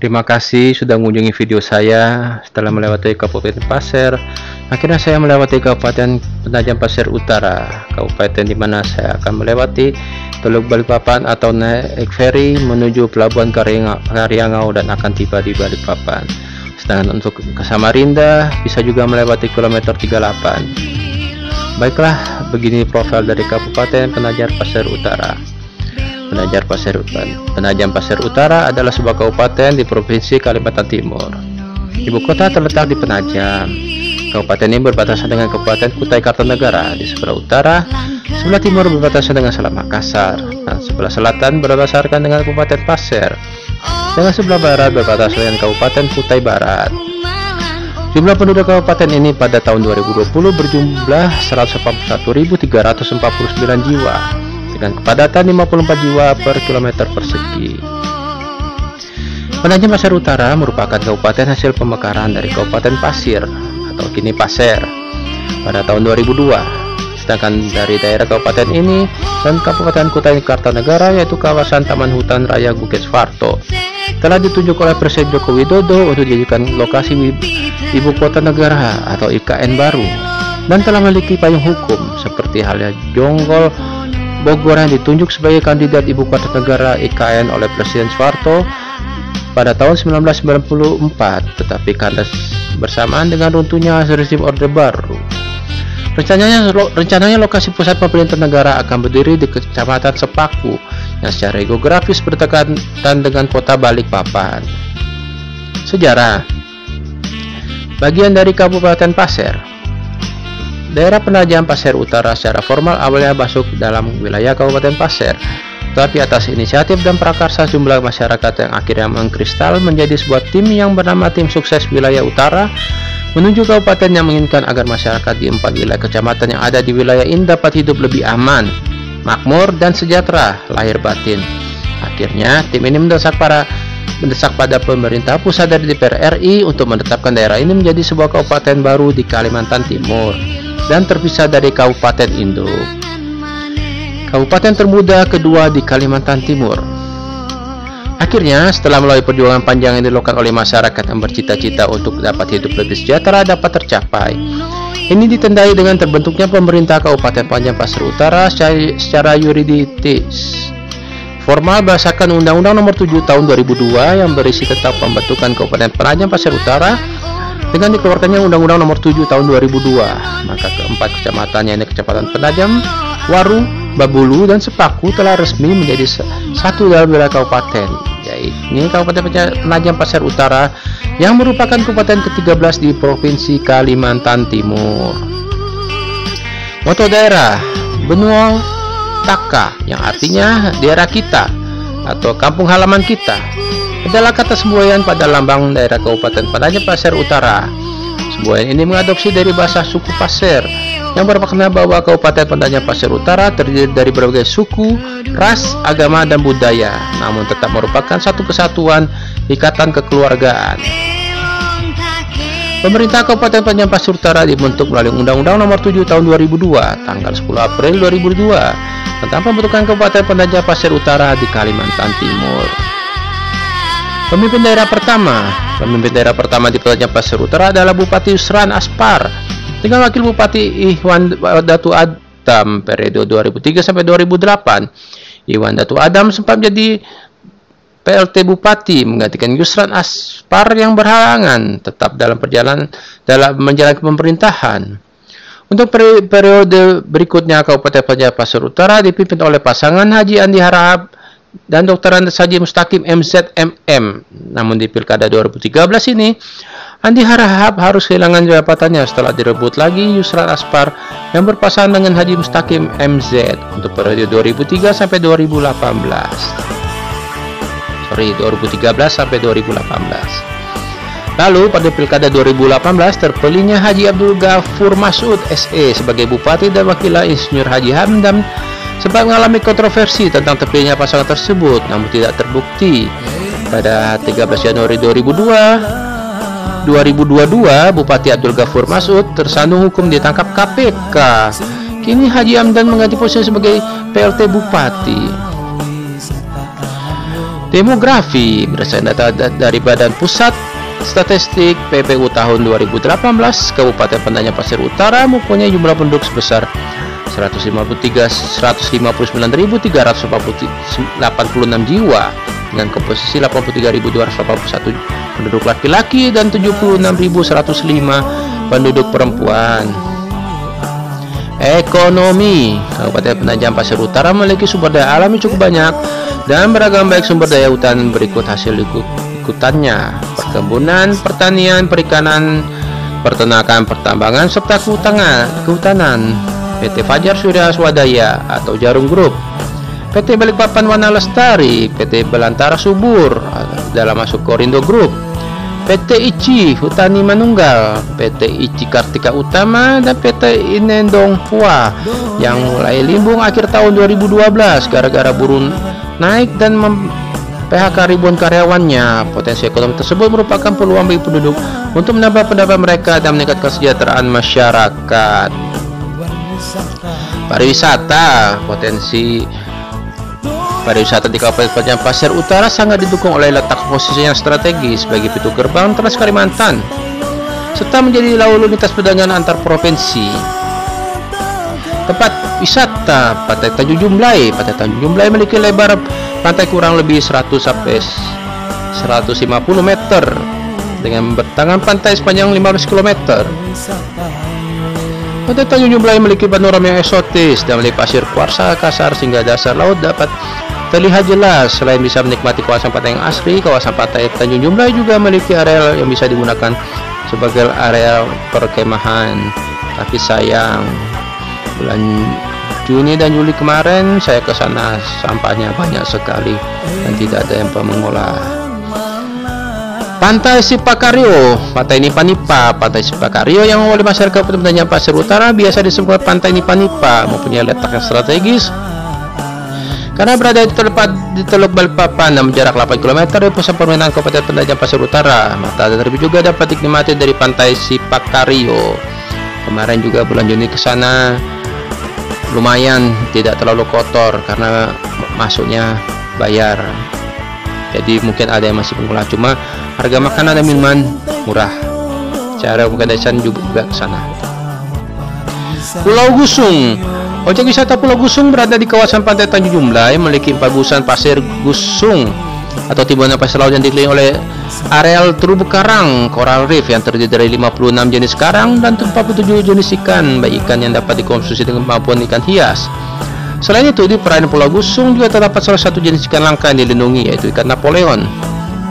Terima kasih sudah mengunjungi video saya. Setelah melewati Kabupaten Pasir, akhirnya saya melewati Kabupaten Penajam Pasir Utara, kabupaten di mana saya akan melewati Teluk Balikpapan atau naik ferry menuju Pelabuhan Karyangau dan akan tiba di Balikpapan. Sedangkan untuk ke Samarinda bisa juga melewati kilometer 38. Baiklah, begini profil dari Kabupaten Penajam Pasir Utara. Penajam Pasir Utara adalah sebuah kabupaten di Provinsi Kalimantan Timur. Ibu kota terletak di Penajam. Kabupaten ini berbatasan dengan Kabupaten Kutai Kartanegara di sebelah utara, sebelah timur berbatasan dengan Selat Makassar, dan sebelah selatan berbatasan dengan Kabupaten Pasir. Dengan sebelah barat berbatasan dengan Kabupaten Kutai Barat. Jumlah penduduk kabupaten ini pada tahun 2020 berjumlah 141.349 jiwa. Dengan kepadatan 54 jiwa per kilometer persegi. Penajam Pasir Utara merupakan kabupaten hasil pemekaran dari Kabupaten Pasir atau kini Pasir pada tahun 2002. Sedangkan dari daerah kabupaten ini dan Kabupaten Kutai Kartanegara, yaitu kawasan Taman Hutan Raya Bukit Suharto, telah ditunjuk oleh Presiden Joko Widodo untuk dijadikan lokasi ibu kota negara atau IKN baru, dan telah memiliki payung hukum seperti halnya Jonggol Bogor yang ditunjuk sebagai kandidat ibu kota negara IKN oleh Presiden Soeharto pada tahun 1994, tetapi kandas bersamaan dengan runtuhnya rezim Orde Baru. Rencananya lokasi pusat pemerintahan negara akan berdiri di Kecamatan Sepaku yang secara geografis berdekatan dengan kota Balikpapan. Sejarah. Bagian dari Kabupaten Pasir. Daerah Penajam Pasir Utara secara formal awalnya masuk dalam wilayah Kabupaten Pasir, tetapi atas inisiatif dan prakarsa jumlah masyarakat yang akhirnya mengkristal menjadi sebuah tim yang bernama Tim Sukses Wilayah Utara menuju kabupaten yang menginginkan agar masyarakat di 4 wilayah kecamatan yang ada di wilayah ini dapat hidup lebih aman, makmur, dan sejahtera lahir batin. Akhirnya tim ini mendesak pada pemerintah pusat dari DPR RI untuk menetapkan daerah ini menjadi sebuah kabupaten baru di Kalimantan Timur dan terpisah dari Kabupaten Induk. Kabupaten termuda kedua di Kalimantan Timur. Akhirnya, setelah melalui perjuangan panjang yang dilakukan oleh masyarakat yang bercita-cita untuk dapat hidup lebih sejahtera dapat tercapai. Ini ditandai dengan terbentuknya pemerintah Kabupaten Penajam Pasir Utara secara yuridis. Formal berdasarkan Undang-Undang Nomor 7 Tahun 2002 yang berisi tentang pembentukan Kabupaten Penajam Pasir Utara. Dengan dikeluarkannya Undang-Undang Nomor 7 Tahun 2002, maka keempat kecamatan, yaitu Kecamatan Penajam, Waru, Babulu, dan Sepaku telah resmi menjadi satu dalam wilayah kabupaten, yaitu Kabupaten Penajam Pasir Utara yang merupakan kabupaten ke-13 di Provinsi Kalimantan Timur. Moto daerah Benua Taka, yang artinya daerah kita atau kampung halaman kita, adalah kata semboyan pada lambang daerah Kabupaten Penajam Pasir Utara. Semboyan ini mengadopsi dari bahasa suku Pasir yang bermakna bahwa Kabupaten Penajam Pasir Utara terdiri dari berbagai suku, ras, agama, dan budaya, namun tetap merupakan satu kesatuan ikatan kekeluargaan. Pemerintah Kabupaten Penajam Pasir Utara dibentuk melalui Undang-Undang Nomor 7 Tahun 2002 tanggal 10 April 2002 tentang pembentukan Kabupaten Penajam Pasir Utara di Kalimantan Timur. Pemimpin daerah pertama di Penajam Pasir Utara adalah Bupati Yusran Aspar dengan Wakil Bupati Iwan Datu Adam periode 2003 sampai 2008. Iwan Datu Adam sempat menjadi PLT Bupati menggantikan Yusran Aspar yang berhalangan tetap dalam menjalankan pemerintahan. Untuk periode berikutnya Kabupaten Penajam Pasir Utara dipimpin oleh pasangan Haji Andi Harahap dan Dr. Andes Haji Mustaqim MZMM. Namun di Pilkada 2013 ini, Andi Harahap harus kehilangan jabatannya setelah direbut lagi Yusran Aspar yang berpasangan dengan Haji Mustaqim MZ untuk periode 2013 sampai 2018. Lalu pada Pilkada 2018 terpilihnya Haji Abdul Ghafur Masud SE sebagai Bupati dan wakilnya Insinyur Haji Hamdam sempat mengalami kontroversi tentang terpilihnya pasangan tersebut, namun tidak terbukti. Pada 13 Januari 2022, Bupati Abdul Ghafur Masud tersandung hukum ditangkap KPK. Kini Haji Hamdan mengganti posisi sebagai PLT Bupati. Demografi berdasarkan data dari Badan Pusat Statistik PPU tahun 2018, Kabupaten Penajam Pasir Utara mempunyai jumlah penduduk sebesar 159.386 jiwa dengan komposisi 83.281 penduduk laki-laki dan 76.105 penduduk perempuan. Ekonomi, Kabupaten Penajam Pasir Utara memiliki sumber daya alam yang cukup banyak dan beragam, baik sumber daya hutan berikut hasil ikutannya: perkebunan, pertanian, perikanan, peternakan, pertambangan, serta kehutanan. PT Fajar Surya Swadaya atau Jarum Group, PT Balikpapan Wana Lestari, PT Belantara Subur dalam masuk Korindo Group, PT ICI Hutani Manunggal, PT ICI Kartika Utama, dan PT Inendong Hua yang mulai limbung akhir tahun 2012 gara-gara buruh naik dan PHK ribuan karyawannya. Potensi ekonomi tersebut merupakan peluang bagi penduduk untuk menambah pendapatan mereka dan meningkatkan kesejahteraan masyarakat. Pariwisata, potensi pariwisata di Kabupaten Penajam Pasir Utara sangat didukung oleh letak posisi yang strategis sebagai pintu gerbang Trans Kalimantan serta menjadi lalu lintas perdagangan antar provinsi. Tempat wisata, Pantai Tanjung Jumlai. Pantai Tanjung Jumlai memiliki lebar pantai kurang lebih 100 sampai 150 meter dengan bentangan pantai sepanjang 15 km. Pantai Tanjung Jumlai memiliki panorama yang eksotis dan memiliki pasir kuarsa kasar sehingga dasar laut dapat terlihat jelas. Selain bisa menikmati kawasan pantai yang asli, kawasan pantai Tanjung Jumlai juga memiliki area yang bisa digunakan sebagai area perkemahan. Tapi sayang, bulan Juni dan Juli kemarin saya ke sana, sampahnya banyak sekali dan tidak ada yang mengolah. Pantai Sipakario, Pantai Nipa-Nipa. Pantai Sipakario yang oleh masyarakat Kabupaten Penajam Pasir Utara biasa disebut Pantai Nipa-Nipa, mempunyai letak yang strategis karena berada di Teluk Balikpapan dan jarak 8 km dari pusat permainan Kabupaten Penajam Pasir Utara. Matahari terbit juga dapat dinikmati dari Pantai Sipakario. Kemarin juga bulan Juni ke sana, lumayan tidak terlalu kotor karena masuknya bayar. Jadi mungkin ada yang masih mengolah, cuma harga makanan dan minuman murah. Cara rekomendasi juga ke sana. Pulau Gusung. Objek wisata Pulau Gusung berada di kawasan Pantai Tanjung Jumlai, memiliki 4 gugusan pasir gusung atau timbunan pasir laut yang dikelilingi oleh areal terumbu karang coral reef yang terdiri dari 56 jenis karang dan 47 jenis ikan, baik ikan yang dapat dikonsumsi dengan maupun ikan hias. Selain itu, di perairan Pulau Gusung juga terdapat salah satu jenis ikan langka yang dilindungi, yaitu ikan Napoleon.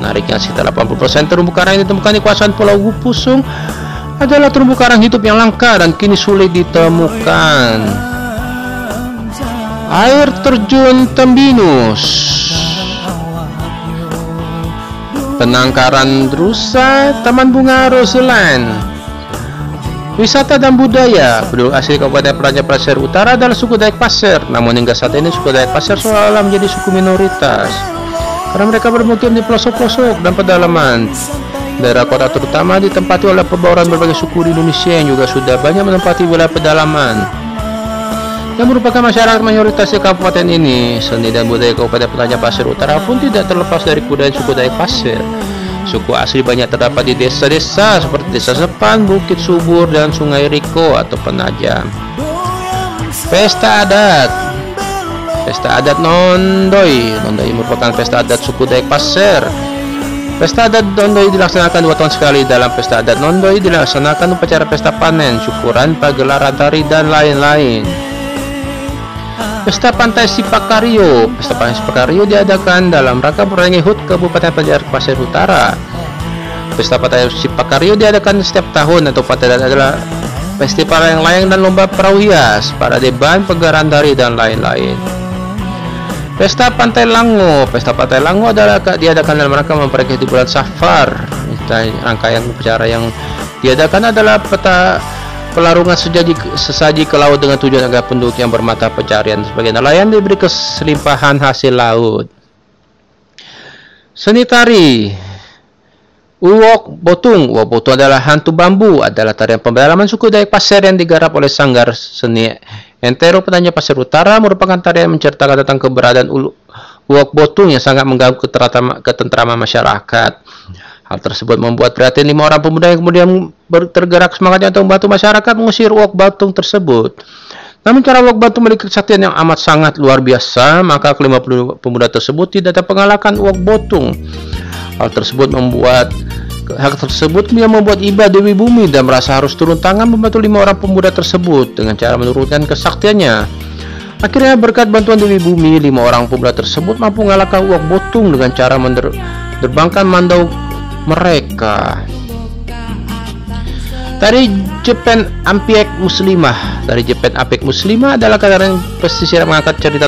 Menariknya, sekitar 80% terumbu karang yang ditemukan di kawasan Pulau Gusung adalah terumbu karang hidup yang langka dan kini sulit ditemukan. Air terjun Tembinus, penangkaran rusa, Taman Bunga Roseland. Wisata dan budaya. Penduduk asli Kabupaten Penajam Pasir Utara adalah suku Dayak Pasir, namun hingga saat ini suku Dayak Pasir seolah menjadi suku minoritas karena mereka bermukim di pelosok-pelosok dan pedalaman. Daerah kota terutama ditempati oleh perbawaran berbagai suku di Indonesia yang juga sudah banyak menempati wilayah pedalaman yang merupakan masyarakat mayoritas di kabupaten ini. Seni dan budaya Kabupaten Penajam Pasir Utara pun tidak terlepas dari kebudayaan suku Dayak Pasir. Suku asli banyak terdapat di desa-desa seperti Desa Sepan, Bukit Subur, dan Sungai Riko atau Penajam. Pesta adat. Pesta adat Nondoy. Nondoy merupakan pesta adat suku Dayak Pasir. Pesta adat Nondoy dilaksanakan 2 tahun sekali. Dalam pesta adat Nondoy dilaksanakan upacara pesta panen, syukuran, pagelaran tari, dan lain-lain. Pesta Pantai Sipakario. Pesta Pantai Sipakario diadakan dalam rangka perayaan HUT Kabupaten Penajam Pasir Utara. Pesta Pantai Sipakario diadakan setiap tahun atau pada adalah festival layang-layang dan lomba perahu hias, parade ban, pagelaran tari, dan lain-lain. Pesta Pantai Lango. Pesta Pantai Lango adalah diadakan dalam rangka memperingati bulan Safar. Rangkaian upacara yang diadakan adalah pelarungan sesaji ke laut dengan tujuan agar penduduk yang bermata pencarian sebagai nelayan diberi keselimpahan hasil laut. Seni tari. Uwok Botung. Uwok Botung adalah hantu bambu, adalah tarian pembelajaran suku Dayak Pasir yang digarap oleh Sanggar Seni Entero Penajam Pasir Utara, merupakan tarian menceritakan tentang keberadaan uak botung yang sangat mengganggu ketentraman masyarakat. Hal tersebut membuat prihatin 5 orang pemuda yang kemudian tergerak semangatnya untuk membantu masyarakat mengusir uak botung tersebut. Namun cara uak botung memiliki kesaktian yang amat sangat luar biasa, maka kelima pemuda tersebut tidak dapat mengalahkan uak botung. Hal tersebut kemudian membuat iba Dewi Bumi dan merasa harus turun tangan membantu 5 orang pemuda tersebut dengan cara menurunkan kesaktiannya. Akhirnya berkat bantuan Dewi Bumi, 5 orang pemuda tersebut mampu mengalahkan uak botung dengan cara menerbangkan mandau mereka. Tari Jepen Ampiek Muslimah. Tari Jepen Ampiek Muslimah adalah tarian pesisir yang mengangkat cerita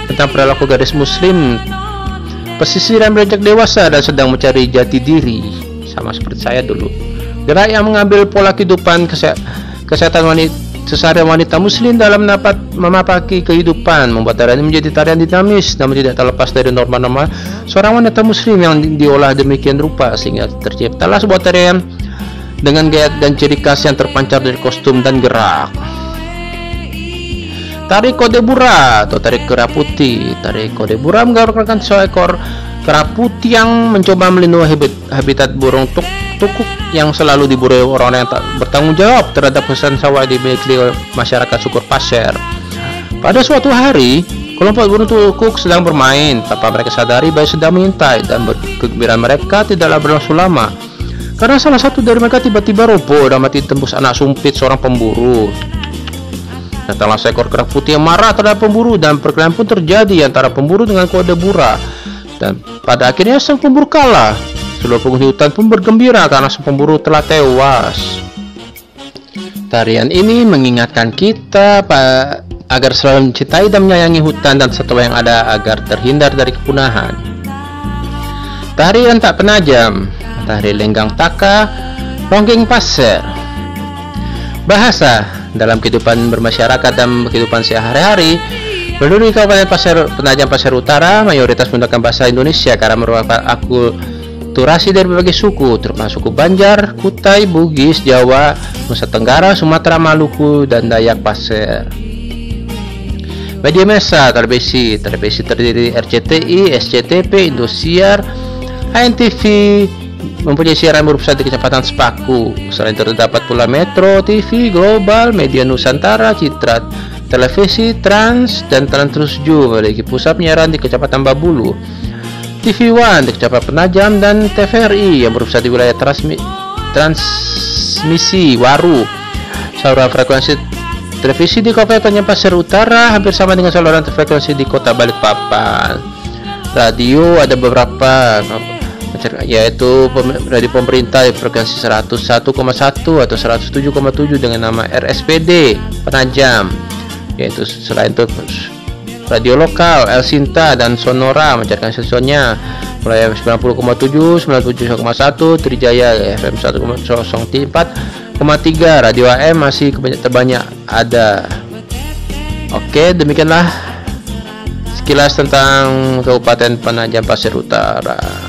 tentang perilaku gadis muslim pesisir yang beranjak dewasa dan sedang mencari jati diri, sama seperti saya dulu. Gerak yang mengambil pola kehidupan kesehatan wanita muslim dalam memapaki kehidupan membuat tarian ini menjadi tarian dinamis namun tidak terlepas dari norma-norma seorang wanita muslim yang diolah demikian rupa sehingga terciptalah sebuah tarian dengan gaya dan ciri khas yang terpancar dari kostum dan gerak. Tari Kodebura atau tari kera putih. Tari Kodebura menggambarkan seekor kera putih yang mencoba melindungi habitat burung tukuk yang selalu diburu orang-orang yang tak bertanggung jawab terhadap hutan sawah dimiliki masyarakat suku Pasir. Pada suatu hari, kelompok burung tukuk sedang bermain tanpa mereka sadari bayi sedang mengintai dan kegembiraan mereka tidaklah berlangsung lama karena salah satu dari mereka tiba-tiba roboh dan mati tembus anak sumpit seorang pemburu. Datanglah seekor kera putih yang marah terhadap pemburu dan perkelahian pun terjadi antara pemburu dengan Kodebura dan pada akhirnya sang pemburu kalah. Seluruh penghuni hutan pun bergembira karena sang pemburu telah tewas. Tarian ini mengingatkan kita agar selalu mencintai dan menyayangi hutan dan satwa yang ada agar terhindar dari kepunahan. Tarian tak penajam. Tari Lenggang Taka, Ronggeng Pasir. Bahasa dalam kehidupan bermasyarakat dan kehidupan sehari-hari. Penduduk Kabupaten Penajam Pasir Utara mayoritas menggunakan bahasa Indonesia karena merupakan akulturasi dari berbagai suku, termasuk suku Banjar, Kutai, Bugis, Jawa, Nusa Tenggara, Sumatera, Maluku, dan Dayak Pasir. Media massa televisi terdiri RCTI, SCTP, Indosiar, ANTV, mempunyai siaran berpusat di kecepatan sepaku. Selain terdapat pula Metro TV, Global, Media Nusantara, Citra Televisi, Trans, dan Trans 7 memiliki pusat penyiaran di kecepatan Babulu, TV One di kecepatan Penajam, dan TVRI yang berpusat di wilayah transmisi Waru. Saluran frekuensi televisi di Kabupaten Penajam Pasir Utara hampir sama dengan saluran frekuensi di Kota Balikpapan. Radio ada beberapa, yaitu radio pemerintah frekuensi 101,1 atau 107,7 dengan nama RSPD Penajam, yaitu selain itu radio lokal El Sinta dan Sonora mencatatkan stasiunnya mulai 90,7, 97,1, Trijaya FM 104,3, radio AM masih terbanyak ada. Oke, demikianlah sekilas tentang Kabupaten Penajam Pasir Utara.